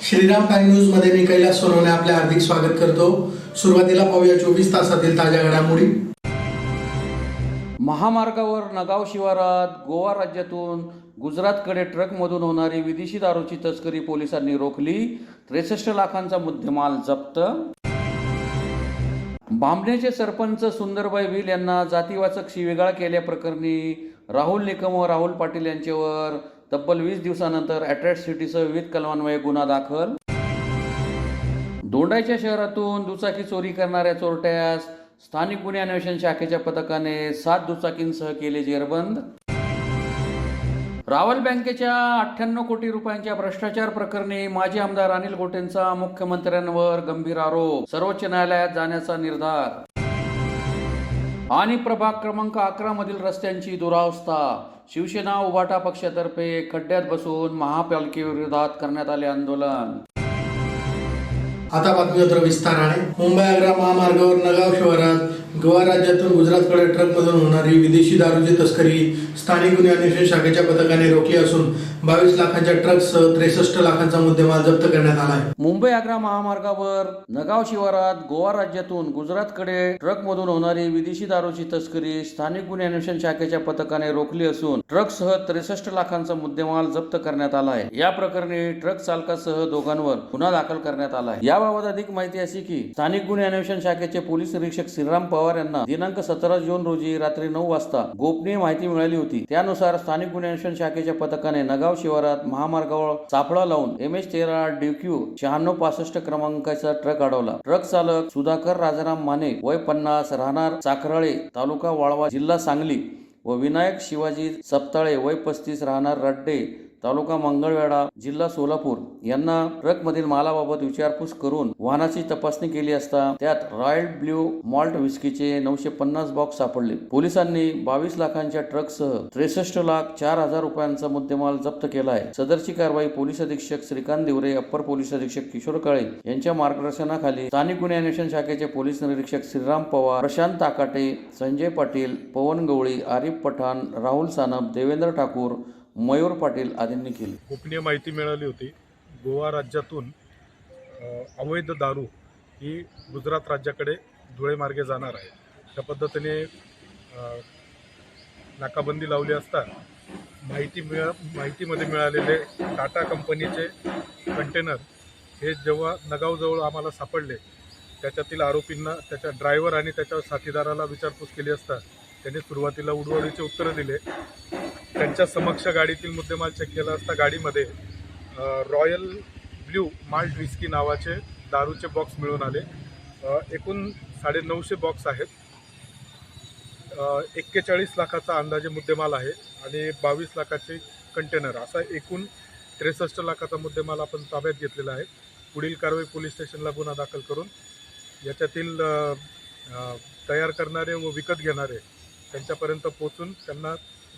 Shriram time news मध्ये मी कैलास सोनवणे आपले हार्दिक स्वागत करतो। सुरुवातीला पाहूया 24 तासातील ताज्या घडामोडी। महामार्गावर नगाव शिवारात गोवा राज्यातून गुजरातकडे ट्रकमधून होणारी विदेशी दारूची तस्करी पोलिसांनी रोखली। 63 लाखांचा मुद्देमाल जप्त। बामणेचे सरपंच सुंदरबाई भिल यांना जातीवाचक शिवीगाळ केल्याप्रकरणी राहुल निकम व राहुल पाटील यांच्यावर तब्बल 20 दिवसानंतर अॅट्रॉसिटीसह विविध कलमान्वये गुन्हा दाखल। दोंडाईच्या शहरातून दुचाकी चोरी करणाऱ्या चोरट्यास स्थानिक गुन्हे अन्वेषण शाखेच्या पथकाने 7 दुचाकींसह केले जेरबंद। रावल बँकेच्या 98 कोटी रुपयांच्या भ्रष्टाचार प्रकरणी माजी आमदार अनिल गोटेंचा मुख्यमंत्र्यांवर गंभीर आरोप। सर्वोच्च न्यायालयात जाण्याचा निर्धार। आणि प्रभाग क्रमांक 11 मधील रस्त्यांची दुरावस्था। शिवसेना उभाटा पक्षातर्फे खड्ड्यात बसून महापालिकेविरोधात करण्यात आले आंदोलन। आता बातमीपत्र विस्ताराने। मुंबई आग्रा महामार्गावर नगाव शहरात गोवा राज्यातून गुजरातकडे ट्रकमधून होणारी विदेशी दारूची तस्करी स्थानिक गुन्हे अन्वेषण शाखेच्या पथकाने रोखली असून 22 लाखांच्या ट्रकसह 63 लाखांचा मुद्देमाल जप्त करण्यात आला आहे। मुंबई आग्रा महामार्गावर नगाव शिवारात गोवा राज्यातून गुजरातकडे ट्रकमधून होणारी विदेशी दारूची तस्करी स्थानिक गुन्हे अन्वेषण शाखेच्या पथकाने रोखली असून ट्रकसह 63 लाखांचा मुद्देमाल जप्त करण्यात आला आहे। या प्रकरणी ट्रक चालकासह दोघांवर गुन्हा दाखल करण्यात आला आहे। याबाबत अधिक माहिती अशी की स्थानिक गुन्हे अन्वेषण शाखेचे पोलीस निरीक्षक श्रीराम पवार यांना दिनांक 17 जून रोजी रात्री 9 वाजता गोपनीय माहिती मिळाली होती। त्यानुसार स्थानिक गुन्हे अन्वेषण शाखेच्या पथकाने नगाव शिवारात महामार्गावर सापळा लावून MH13 DQ 9665 क्रमांकाचा ट्रक अडवला। ट्रक चालक सुधाकर राजाराम माने वय 50 राहणार चाकराळे तालुका वाळवा जिल्हा सांगली व विनायक शिवाजी सपताळे वय 35 राहणार रड्डे तालुका मंगळवेढा जिल्हा सोलापूर यांना ट्रकमधील मालाबाबत विचारपूस करून वाहनाची तपासणी केली असता त्यात रॉयल ब्ल्यू मॉल्ट विस्कीचे 950 बॉक्स सापडले। पोलिसांनी 22 लाखांच्या ट्रकसह 63,04,000 रुपयांचा मुद्देमाल जप्त केला आहे। सदरची कारवाई पोलीस अधीक्षक श्रीकांत दिवरे, अप्पर पोलीस अधीक्षक किशोर काळे यांच्या मार्गदर्शनाखाली स्थानिक गुन्हे अन्वेषण शाखेचे पोलीस निरीक्षक श्रीराम पवार, प्रशांत ताकाटे, संजय पाटील, पवन गवळी, आरिफ पठाण, राहुल सानप, देवेंद्र ठाकूर, मयूर पाटील आदींनी केली। गोपनीय माहिती मिळाली होती। गोवा राज्यातून अवैध दारू ही गुजरात राज्याकडे धुळे मार्गे जाणार आहे। त्या पद्धतीने नाकाबंदी लावली असता माहितीमध्ये मिळालेले टाटा कंपनीचे कंटेनर हे जेव्हा नगावजवळ आम्हाला सापडले, त्याच्यातील आरोपींना त्याच्या ड्रायव्हर आणि त्याच्या साथीदाराला विचारपूस केली असता त्यांनी सुरुवातीला उडवडीचे उत्तरं दिले। त्यांच्या समक्ष गाडीतील मुद्देमाल चेक केला असता गाडीमध्ये रॉयल ब्ल्यू माल्ट विस्की नावाचे दारूचे बॉक्स मिळून आले। एकूण 950 बॉक्स आहेत। 41 लाखाचा अंदाजे मुद्देमाल आहे आणि 22 लाखाचे कंटेनर, असा एकूण 63 लाखाचा मुद्देमाल आपण ताब्यात घेतलेला आहे। पुढील कारवाई पोलीस स्टेशनला गुन्हा दाखल करून याच्यातील तयार करणारे व विकत घेणारे त्यांच्यापर्यंत पोहोचून त्यांना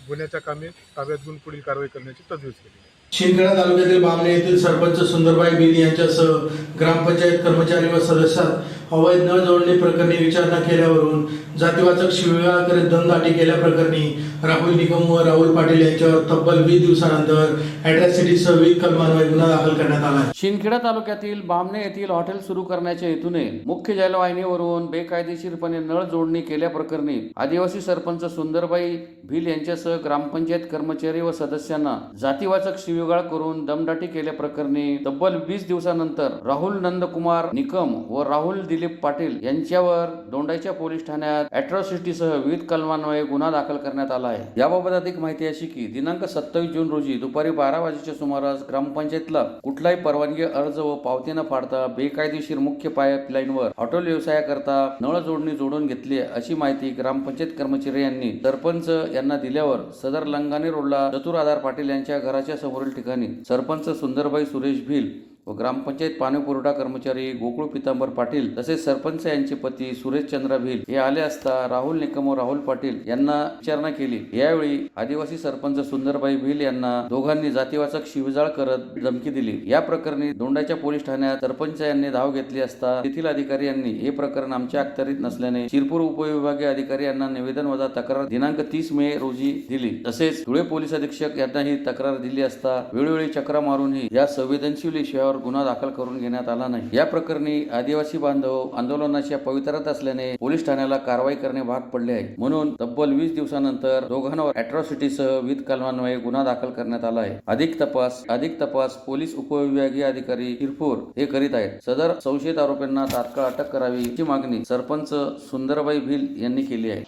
गुन्ह्याच्या कामी ताब्यात घेऊन पुढील कारवाई करण्याची तजवीज केली। शिंदखेडा तालुक्यातील बामणे येथील सरपंच सुंदरबाई भिल यांच्यासह ग्रामपंचायत कर्मचारी व सदस्यात अवैध न जोडणी प्रकरणी विचारणा केल्यावरून जातीवाचक शिवीगाळ करीत दमदाटी केल्याप्रकरणी राहुल निकम व राहुल पाटील यांच्यावर तब्बल 20 दिवसानंतर अॅट्रॉसिटीसह विविध कलमान्वये गुन्हा दाखल करण्यात आला आहे। शिंदखेडा तालुक्यातील बामणे येथील हॉटेल सुरू करण्याच्या हेतूने मुख्य जलवाहिनीवरून बेकायदेशीरपणे नळ जोडणी केल्याप्रकरणी आदिवासी सरपंच सुंदरबाई भिल यांच्यासह ग्रामपंचायत कर्मचारी व सदस्यांना जातीवाचक शिवीगाळ करून दमदाटी केल्याप्रकरणी तब्बल 20 दिवसानंतर राहुल नंदकुमार निकम व राहुल दिलीप पाटील यांच्यावर दोंडाईच्या पोलीस ठाण्यात अॅट्रॉसिटीसह विविध कलमान्वये गुन्हा दाखल करण्यात आला आहे। याबाबत अधिक माहिती अशी की दिनांक 27 जून रोजी दुपारी 12 वाजेच्या सुमारास ग्रामपंचायतला कुठलाही परवानगी अर्ज व पावती न फाडता बेकायदेशीर मुख्य पाईपलाईनवर हॉटेल व्यवसायाकरता नळ जोडणी जोडून घेतली अशी माहिती ग्रामपंचायत कर्मचारी यांनी सरपंच यांना दिल्यावर सदर लंगाने रोडला चतुर आधार पाटील यांच्या घराच्या समोरील ठिकाणी सरपंच सुंदरबाई सुरेश भिल व ग्रामपंचायत पाणी पुरवठा कर्मचारी गोकुळ पितांबर पाटील तसेच सरपंच यांचे पती सुरेश चंद्र भिल हे आले असता राहुल निकम व राहुल पाटील यांना विचारणा केली। यावेळी आदिवासी सरपंच सुंदरबाई भिल यांना दोघांनी जातीवाचक शिवीगाळ करत धमकी दिली। या प्रकरणी दोंडाच्या पोलीस ठाण्यात सरपंच यांनी धाव घेतली असता तेथील अधिकारी यांनी हे प्रकरण आमच्या अखत्यारीत नसल्याने शिरपूर उपविभागीय अधिकारी यांना निवेदन वजा तक्रार दिनांक 30 मे रोजी दिली। तसेच धुळे पोलीस अधीक्षक यांना ही तक्रार दिली असता वेळोवेळी चक्रा मारूनही या संवेदनशील विषयावर गुन्हा दाखल करून घेण्यात आला नाही। या प्रकरणी आदिवासी बांधव आंदोलनाच्या पवित्र्यात असल्याने पोलीस ठाण्याला कारवाई करणे भाग पडले आहे, म्हणून तब्बल 20 दिवसानंतर दोघांवर अॅट्रॉसिटीसह विविध कलमान्वये गुन्हा दाखल करण्यात आला आहे। अधिक तपास पोलीस उपविभागीय अधिकारी शिरपूर हे करीत आहेत। सदर संशयित आरोपींना तात्काळ अटक करावी अशी मागणी सरपंच सुंदरबाई भिल यांनी केली आहे।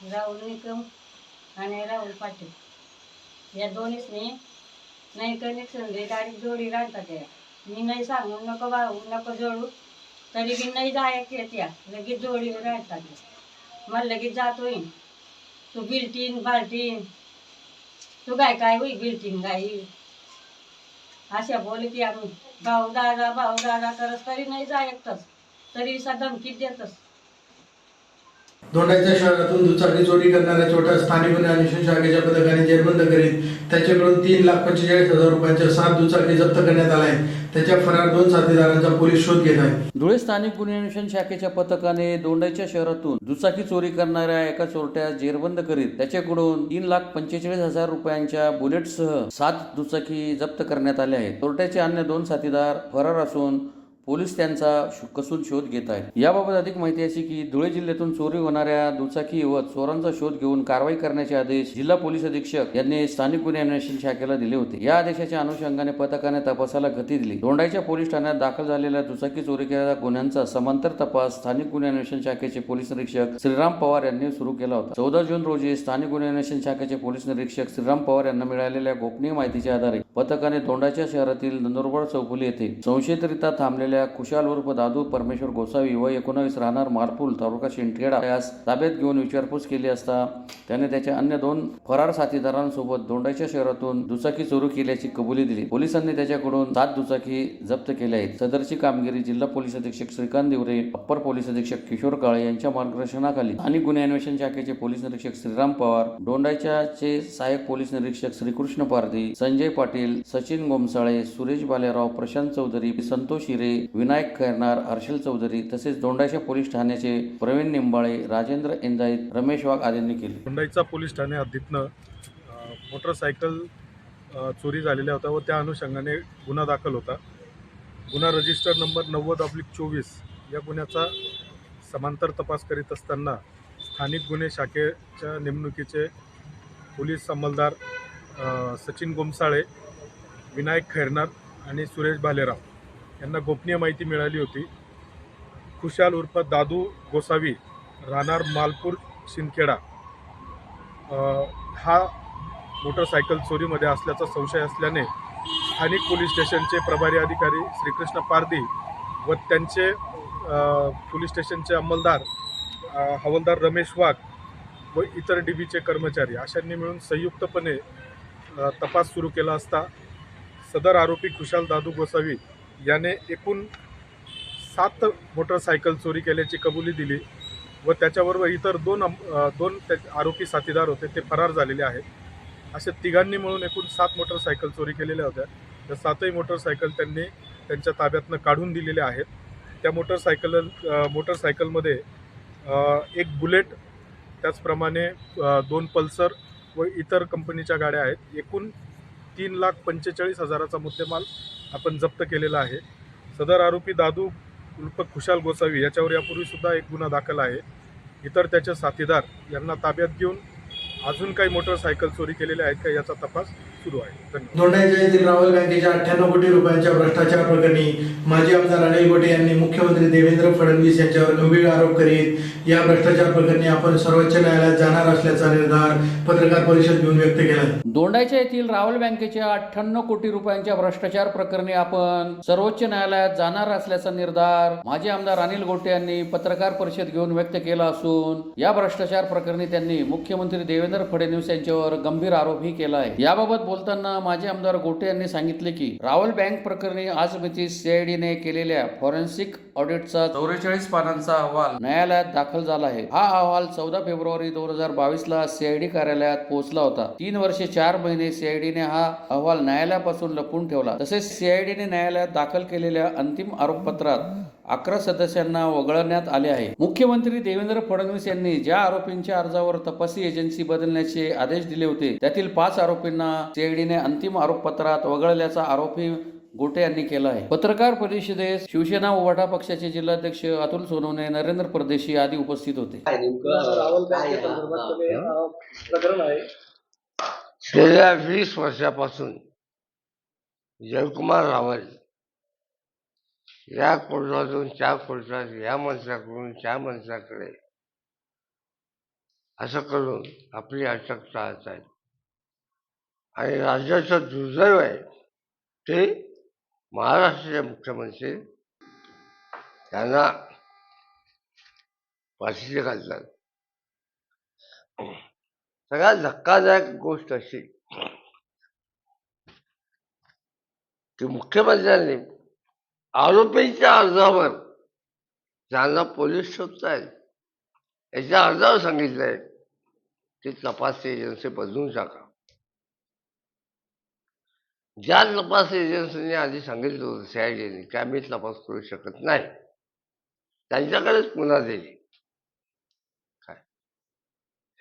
राहुल निकम आणि राहुल पाटील या दोन्हीच नाही कनेक्शन दे डायरेक्ट जोडी राहतात त्या। मी नाही सांगू नको भाऊ नको जोडू तरी बी नाही जायक येत्या लगेच जोडी राहतात। मला लगेच जातोय तू बिल्टीन बाल्टीन तू काय होई बिल्टीन गाई अशा बोलती आम्ही भाऊ दादा करस तरी नाही जायकतस तरी धमकी देतस। दोंडाईच्या शहरातून दुचाकी चोरी करणाऱ्या छोट्या स्थानिक गुन्हे अन्वेषण शाखेच्या पथकाने जेरबंद करीत त्याच्याकडून 3,45,000 रुपयांच्या 7 दुचाकी जप्त करण्यात आल्या आहेत। त्याच्या फरार 2 साथीदारांचा पोलीस शोध घेत आहेत। धुळे स्थानिक गुन्हे अन्वेषण शाखेच्या पथकाने दोंडाईच्या शहरातून दुचाकी चोरी करणाऱ्या एका चोरट्यास जेरबंद करीत त्याच्याकडून 3,45,000 रुपयांच्या बुलेटसह 7 दुचाकी जप्त करण्यात आल्या आहेत। चोरट्याचे अन्य 2 साथीदार फरार असून पोलीस त्यांचा कसून शोध घेत आहेत। याबाबत अधिक माहिती अशी की धुळे जिल्ह्यातून चोरी होणाऱ्या दुचाकी व चोरांचा शोध घेऊन कारवाई करण्याचे आदेश जिल्हा पोलीस अधीक्षक यांनी स्थानिक गुन्हे अन्वेषण शाखेला दिले होते। या आदेशाच्या अनुषंगाने पथकाने तपासाला गती दिली। दोंडाईच्या पोलीस ठाण्यात दाखल झालेल्या दुचाकी चोरी केलेल्या गुन्ह्यांचा समांतर तपास स्थानिक गुन्हे अन्वेषण शाखेचे पोलीस निरीक्षक श्रीराम पवार यांनी सुरू केला होता। 14 जून रोजी स्थानिक गुन्हे अन्वेषण शाखेचे पोलीस निरीक्षक श्रीराम पवार यांना मिळालेल्या गोपनीय माहितीच्या आधारे पथकाने दोंडाच्या शहरातील नंदुरबार चौफुली येथे संशयितरित्या थांबलेल्या खुशाल उर्फ दादू परमेश्वर गोसावी वय 19 राहणार मारपूल तालुका शिंदखेडा यास ताब्यात घेऊन विचारपूस केली असता त्याने त्याच्या अन्य 2 फरार साथीदारांसोबत दोंडाईच्या शहरातून दुचाकी चोरी केल्याची कबुली दिली। पोलिसांनी त्याच्याकडून 7 दुचाकी जप्त केल्या आहेत। सदरची कामगिरी जिल्हा पोलीस अधीक्षक श्रीकांत दिवरे, अप्पर पोलीस अधीक्षक किशोर काळे यांच्या मार्गदर्शनाखाली आणि गुन्हे अन्वेषण शाखेचे पोलीस निरीक्षक श्रीराम पवार, दोंडाईच्या सहाय्यक पोलीस निरीक्षक श्रीकृष्ण पारधी, संजय पाटील, सचिन गोमसाळे, सुरेश बालेराव, प्रशांत चौधरी, संतोष हिरे, विनायक खैरनार, हर्षल चौधरी तसेच दोंडाईच्या पोलीस ठाण्याचे प्रवीण निंबाळे, राजेंद्र इंदाईत, रमेश वाघ आदींनी केली। दोंडाईचा पोलीस ठाणे हद्दीतनं मोटरसायकल चोरी झालेल्या होत्या व त्या अनुषंगाने गुन्हा दाखल होता। गुन्हा रजिस्टर नंबर 90/24 या गुन्ह्याचा समांतर तपास करीत असताना स्थानिक गुन्हे शाखेच्या नेमणुकीचे पोलीस अंमलदार सचिन गोमसाळे, विनायक खैरनार आणि सुरेश बालेराव यांना गोपनीय माहिती मिळाली होती। खुशाल उर्फ दादू गोसावी राहणार मालपूर शिंदखेडा हा मोटरसायकल चोरीमध्ये असल्याचा संशय असल्याने स्थानिक पोलीस स्टेशनचे प्रभारी अधिकारी श्रीकृष्ण पारधी व त्यांचे पोलीस स्टेशनचे अंमलदार हवालदार रमेश वाघ व इतर डीबीचे कर्मचारी अशांनी मिळून संयुक्तपणे तपास सुरू केला असता सदर आरोपी खुशाल दादू गोसावी याने एकूण 7 मोटरसायकल चोरी केल्याची कबुली दिली व त्याच्याबरोबर इतर दोन आरोपी साथीदार होते ते फरार झालेले आहेत। अशा तिघांनी मिळून एकूण 7 मोटरसायकल चोरी केलेल्या होत्या। त्या 7ही मोटरसायकल त्यांनी त्यांच्या ताब्यातनं काढून दिलेल्या आहेत। त्या मोटरसायकलमध्ये एक बुलेट, त्याचप्रमाणे 2 पल्सर व इतर कंपनीच्या गाड्या आहेत। एकूण 3,45,000चा मुद्देमाल आपण जप्त केलेला आहे। सदर आरोपी दादू उर्फ खुशाल गोसावी याच्यावर यापूर्वी सुद्धा एक गुन्हा दाखल आहे। इतर त्याचे साथीदार यांना ताब्यात घेऊन अजून काही मोटरसायकल चोरी केलेल्या आहेत का याचा तपास सुरू आहे। धन्यवाद। दोंडाईच्या येथील राहुल बँकेच्या 98 कोटी रुपयांच्या भ्रष्टाचार प्रकरणी माजी आमदार अनिल गोटे यांनी मुख्यमंत्री देवेंद्र फडणवीस यांच्यावर गंभीर आरोप करीत या भ्रष्टाचार प्रकरणी आपण सर्वोच्च न्यायालयात जाणार असल्याचा निर्धार पत्रकार परिषद घेऊन व्यक्त केला। दोंडाईच्या येथील राहुल बँकेच्या 98 कोटी रुपयांच्या भ्रष्टाचार प्रकरणी आपण सर्वोच्च न्यायालयात जाणार असल्याचा निर्धार माजी आमदार अनिल गोटे यांनी पत्रकार परिषद घेऊन व्यक्त केला असून या भ्रष्टाचार प्रकरणी त्यांनी मुख्यमंत्री देवेंद्र फडणवीस यांच्यावर गंभीर आरोपही केला आहे। याबाबत बोलताना माजी आमदार गोटे यांनी सांगितले की राहुल बँक प्रकरणी आज मिती सीआयडीने केलेल्या फॉरेन्सिक ऑडिटचा 44 पानांचा अहवाल न्यायालयात दाखल झाला आहे। हा अहवाल 14 फेब्रुवारी 2022 सीआयडी कार्यालयात पोहोचला होता। 3 वर्षे 4 महिने सीआयडीने हा अहवाल न्यायालयापासून लपवून ठेवला। तसेच सीआयडीने न्यायालयात दाखल केलेल्या अंतिम आरोपपत्रात 11 सदस्यांना वगळण्यात आले आहे। मुख्यमंत्री देवेंद्र फडणवीस यांनी ज्या आरोपींच्या अर्जावर तपासी एजन्सी बदलण्याचे आदेश दिले होते त्यातील 5 आरोपींना सीआयडीने अंतिम आरोपपत्रात वगळल्याचा आरोपी गोटे यांनी केलं आहे. पत्रकार परिषदेस शिवसेना उभाटा पक्षाचे जिल्हाध्यक्ष अतुल सोनवणे, नरेंद्र परदेशी आदी उपस्थित होते. गेल्या 20 वर्षापासून जयकुमार रावल या कोर्टातून त्या कोर्टात, या मंत्र्याकडून त्या मंत्र्याकडे असं करून आपली अटक टाळत आहेत. आणि राज्याचं दुर्दैव आहे ते महाराष्ट्राचे मुख्यमंत्री त्यांना फाशीचे घालतात. सगळ्यात धक्कादायक गोष्ट अशी की मुख्यमंत्र्यांनी आरोपींच्या अर्जावर ज्यांना पोलीस शोधतायत याच्या अर्जावर सांगितलंय की तपास एजन्सी बदलून टाका. ज्या तपास एजन्सीने आधी सांगितलं होतं CIDने की आम्ही तपास करू शकत नाही, त्यांच्याकडेच पुन्हा दिली.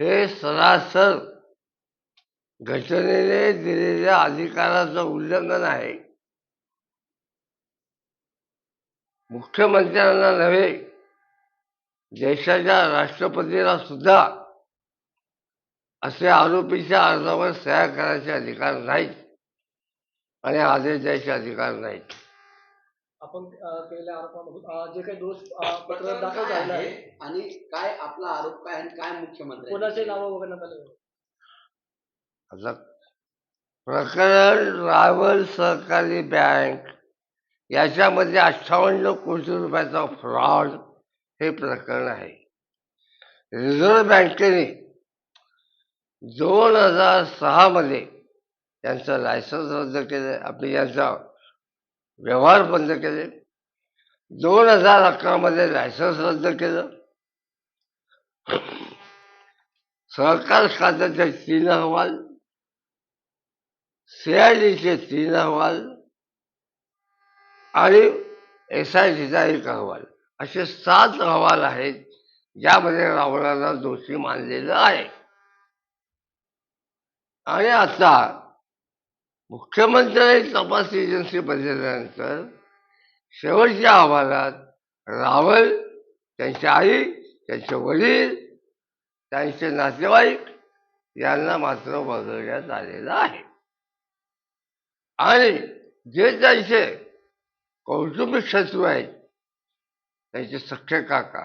हे सरासर घटनेने दिलेल्या अधिकाराचं उल्लंघन आहे. मुख्यमंत्र्यांना नव्हे, देशाच्या राष्ट्रपतीला सुद्धा असे आरोपीच्या अर्जावर सह्या करायचे अधिकार नाहीत आणि आदेश द्यायचे अधिकार नाहीत. आपण केलेल्या आरोपामधून जे काही दोष पत्र दाखल झालं आहे आणि काय आपला आरोप काय आणि काय मुख्यमंत्री कोणाचे नावं वगैरे आले? आता प्रकरण रावल सहकारी बँक याच्यामध्ये 58 कोटी रुपयाचा फ्रॉड हे प्रकरण आहे. रिझर्व्ह बँकेने 2006 मध्ये त्यांचं लायसन्स रद्द केलं, आपले यांचा व्यवहार बंद केले. 2011 मध्ये लायसन्स रद्द केलं. सहकार खात्याचे 3 अहवाल, CIDचे 3 अहवाल आणि SITचा 1 अहवाल, असे 7 अहवाल आहेत ज्यामध्ये रावळांना दोषी मानलेलं आहे. आणि आता मुख्यमंत्र्यांनी तपास एजन्सी बदलल्यानंतर शेवटच्या अहवालात रावल, त्यांची आई, त्यांचे वडील, त्यांचे नातेवाईक यांना मात्र वगळण्यात आलेलं आहे. आणि जे त्यांचे कौटुंबिक शत्रू आहेत, त्यांचे सख्खे काका,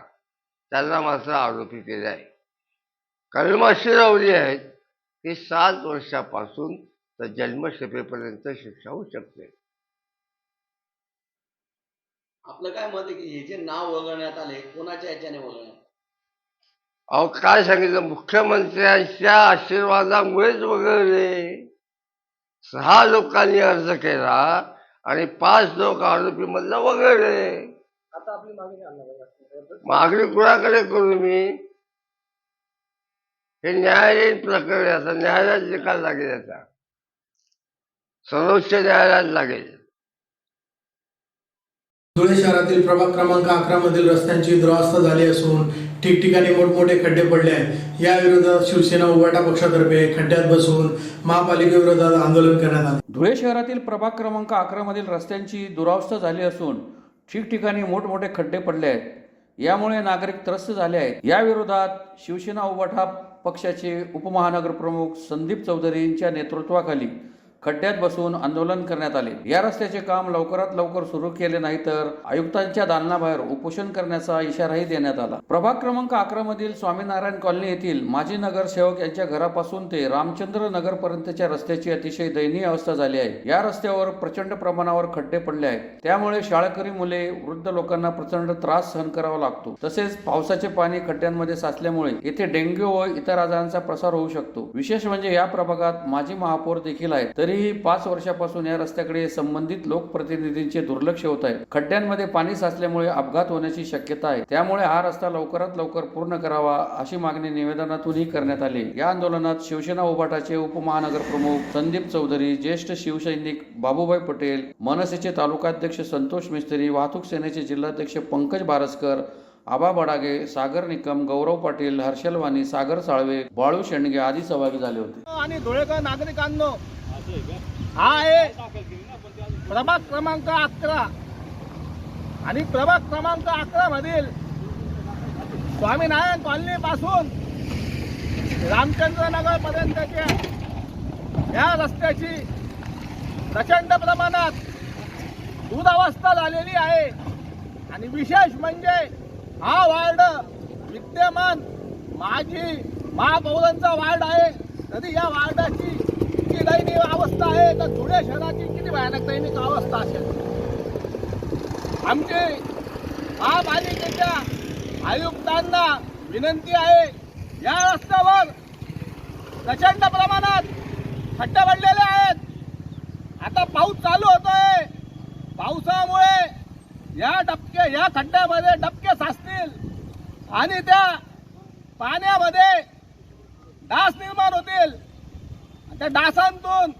त्यांना मात्र आरोपी केले आहे. कलम अशी लावली आहेत की 7 वर्षापासून तर जन्मठेपेपर्यंत शिक्षा होऊ शकते. आपलं काय मत आहे की हे जे नाव वगळण्यात आले कोणाच्या याच्याने वगळण्यात? अहो काय सांगितलं, मुख्यमंत्र्यांच्या आशीर्वादामुळेच वगळले. 6 लोकांनी अर्ज केला आणि 5 लोक आरोपीमधलं वगळले. आता आपली मागणी काय आहे? मागणी कुणाकडे करू मी? हे न्यायालयीन प्रकरण, आता न्यायालयात निकाल लागेल, याचा सर्वोच्च न्यायालयात लागेल. धुळे शहरातील प्रभाग क्रमांक 11 मधील रस्त्यांची दुरावस्था झाली असून ठिकठिकाणी मोठमोठे खड्डे पडले आहेत. या विरोधात शिवसेना उभाटा पक्षातर्फे खड्ड्यात बसून महापालिकेविरोधात आंदोलन करण्यात आले. धुळे शहरातील प्रभाग क्रमांक 11 मधील रस्त्यांची दुरावस्था झाली असून ठिकठिकाणी मोठमोठे खड्डे पडले आहेत. यामुळे नागरिक त्रस्त झाले आहेत. या विरोधात शिवसेना उभाटा पक्षाचे उपमहानगरप्रमुख संदीप चौधरी यांच्या नेतृत्वाखाली खड्ड्यात बसून आंदोलन करण्यात आले. या रस्त्याचे काम लवकरात लवकर सुरू केले नाही तर आयुक्तांच्या दालनाबाहेर उपोषण करण्याचा इशाराही देण्यात आला. प्रभाग क्रमांक 11 मधील स्वामीनारायण कॉलनी येथील माजी नगरसेवक यांच्या घरापासून ते रामचंद्र नगर पर्यंतच्या रस्त्याची अतिशय दयनीय अवस्था झाली आहे. या रस्त्यावर प्रचंड प्रमाणावर खड्डे पडले आहेत. त्यामुळे शाळकरी मुले, वृद्ध लोकांना प्रचंड त्रास सहन करावा लागतो. तसेच पावसाचे पाणी खड्ड्यांमध्ये साचल्यामुळे येथे डेंग्यू व इतर आजारांचा प्रसार होऊ शकतो. विशेष म्हणजे या प्रभागात माजी महापौर देखील आहेत. तरीही 5 वर्षापासून या रस्त्याकडे संबंधित लोकप्रतिनिधींचे दुर्लक्ष होत आहे. खड्ड्यांमध्ये पाणी साचल्यामुळे अपघात होण्याची शक्यता आहे. त्यामुळे हा रस्ता लवकरात लवकर पूर्ण करावा अशी मागणी निवेदनातूनही करण्यात आली. या आंदोलनात शिवसेना उभाटाचे उपमहानगरप्रमुख संदीप चौधरी, ज्येष्ठ शिवसैनिक बाबूभाई पटेल, मनसेचे तालुकाध्यक्ष संतोष मिस्त्री, वाहतूक सेनेचे जिल्हाध्यक्ष पंकज बारसकर, आबा बडागे, सागर निकम, गौरव पाटील, हर्षल वाणी, सागर साळवे, बाळू शेंडगे आदी सहभागी झाले होते. आणि धुळेकर नागरिकांनो, हा आहे प्रभाग क्रमांक 11 आणि प्रभाग क्रमांक 11 मधील स्वामीनारायण कॉलनी पासून रामचंद्र नगर पर्यंतच्या या रस्त्याची प्रचंड प्रमाणात दुरावस्था झालेली आहे आणि विशेष म्हणजे हा वार्ड विद्यमान माजी महापौरांचा वार्ड आहे. तरी या वार्डाची किती दयनीय अवस्था आहे तर धुळे शहराची किती भयानक दैनिक अवस्था असेल. आमची महापालिकेच्या आयुक्तांना विनंती आहे, या रस्त्यावर प्रचंड प्रमाणात खड्डे पडलेले आहेत. आता पाऊस चालू होतोय, पावसामुळे या खड्ड्यामध्ये डबके साचतील आणि त्या पाण्यामध्ये डास निर्माण होतील. त्या डासांतून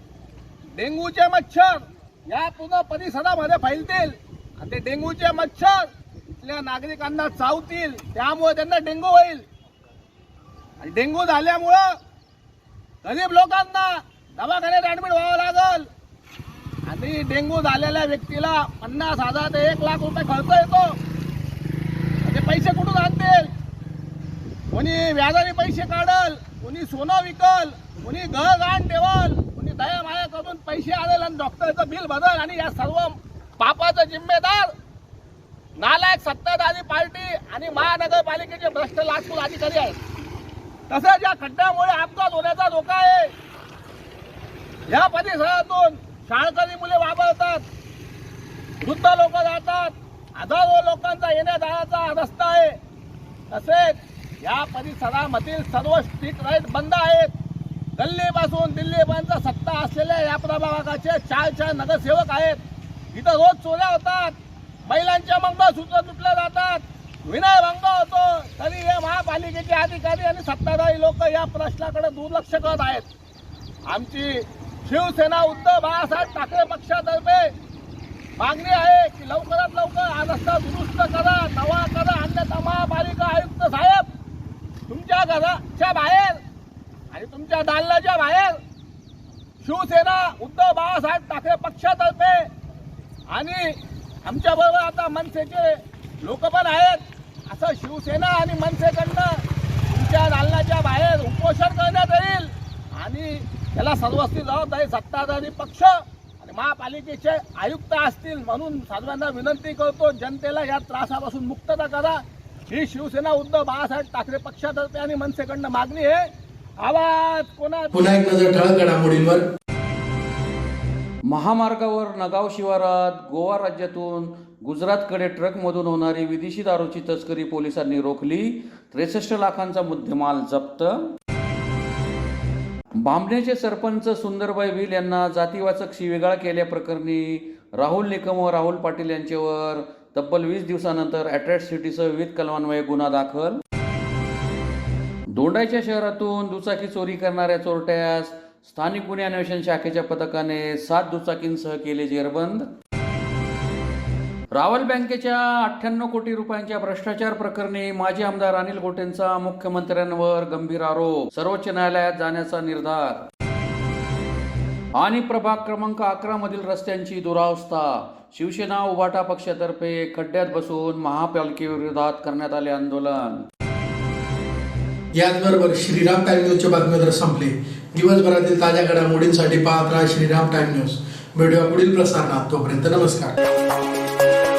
डेंग्यूचे मच्छर या पूर्ण परिसरामध्ये फैलतील आणि ते डेंग्यूचे मच्छर इथल्या नागरिकांना चावतील, त्यामुळे त्यांना डेंग्यू होईल. आणि डेंग्यू झाल्यामुळं गरीब लोकांना दवाखान्यात ऍडमिट व्हावं लागल आणि डेंग्यू झालेल्या व्यक्तीला 50,000 ते 1,00,000 रुपये खर्च येतो. म्हणजे पैसे कुठून आणतील? कोणी व्याजाने पैसे काढल, कोणी सोनं विकल, कोणी घर गहाण ठेवल, कोणी दया माया करून पैसे आणेल आणि डॉक्टरचं बिल भरल. आणि या सर्व पापाचा जिम्मेदार नालायक सत्ताधारी पार्टी आणि महानगरपालिकेचे भ्रष्ट लाचखोर अधिकारी आहेत. तसंच या खड्ड्यामुळे अपघात होण्याचा धोका आहे. या परिसरातून शाळकरी मुले वावरतात, वृद्ध लोक जातात, हजारो लोकांचा येण्या जाण्याचा रस्ता आहे. तसेच या परिसरामधील सर्व स्ट्रीट लाईट बंद आहेत. गल्लीपासून दिल्लीपर्यंत सत्ता असलेल्या या प्रभागाचे 4 नगरसेवक आहेत. इथं रोज चोऱ्या होतात, महिलांच्या मंगळसूत्र तुटल्या जातात, विनयभंग होतो. तरी हे महापालिकेचे अधिकारी आणि सत्ताधारी लोक या प्रश्नाकडे दुर्लक्ष करत आहेत. आमची शिवसेना उद्धव बाळासाहेब ठाकरे पक्षातर्फे मागणी आहे की लवकरात लवकर हा रस्ता दुरुस्त करा, नवा करा. अन्यथा महापालिका आयुक्त साहेब तुमच्या घराच्या बाहेर आणि तुमच्या दालनाच्या बाहेर शिवसेना उद्धव बाळासाहेब ठाकरे पक्षातर्फे आणि आमच्या बरोबर आता मनसेचे लोक पण आहेत, असं शिवसेना आणि मनसेकडनं तुमच्या दालनाच्या बाहेर उपोषण करण्यात येईल. आणि त्याला सर्वस्वी जबाबदारी सत्ताधारी पक्ष आणि महापालिकेचे आयुक्त असतील. म्हणून सर्वांना विनंती करतो, जनतेला या त्रासापासून मुक्तता करा. ही शिवसेना उद्धव बाळासाहेब ठाकरे पक्षातर्फे आणि मनसेकडनं मागणी आहे. आवाज कोणा. पुन्हा एक नजर ठळक घडामोडींवर. महामार्गावर नगाव शिवारात गोवा राज्यातून गुजरातकडे ट्रकमधून होणारी विदेशी दारूची तस्करी पोलिसांनी रोखली. 63 लाखांचा मुद्देमाल जप्त. बामणेचे सरपंच सुंदरबाई भिल यांना जातीवाचक शिवीगाळ केल्याप्रकरणी राहुल निकम व राहुल पाटील यांच्यावर तब्बल 20 दिवसानंतर अॅट्रॉसिटीसह विविध कलमान्वये गुन्हा दाखल. दोंडाईच्या शहरातून दुचाकी चोरी करणाऱ्या चोरट्यास स्थानिक गुन्हे अन्वेषण शाखेच्या पथकाने 7 दुचाकींसह केले जेरबंद. रावल बँकेच्या 98 कोटी रुपयांच्या भ्रष्टाचार प्रकरणी माजी आमदार अनिल गोटेंचा मुख्यमंत्र्यांवर गंभीर आरोप. सर्वोच्च न्यायालयात जाण्याचा निर्धार. आणि प्रभाग क्रमांक 11 मधील रस्त्यांची दुरावस्था. शिवसेना उभाटा पक्षातर्फे खड्ड्यात बसून महापालिकेविरोधात करण्यात आले आंदोलन. याचबरोबर श्रीराम टाइम न्यूजचे बातमीपत्र संपले. दिवसभरातील ताज्या घडामोडींसाठी पाहत राहा श्रीराम टाइम न्यूज. भेटूया पुढील प्रसारणात. तोपर्यंत नमस्कार.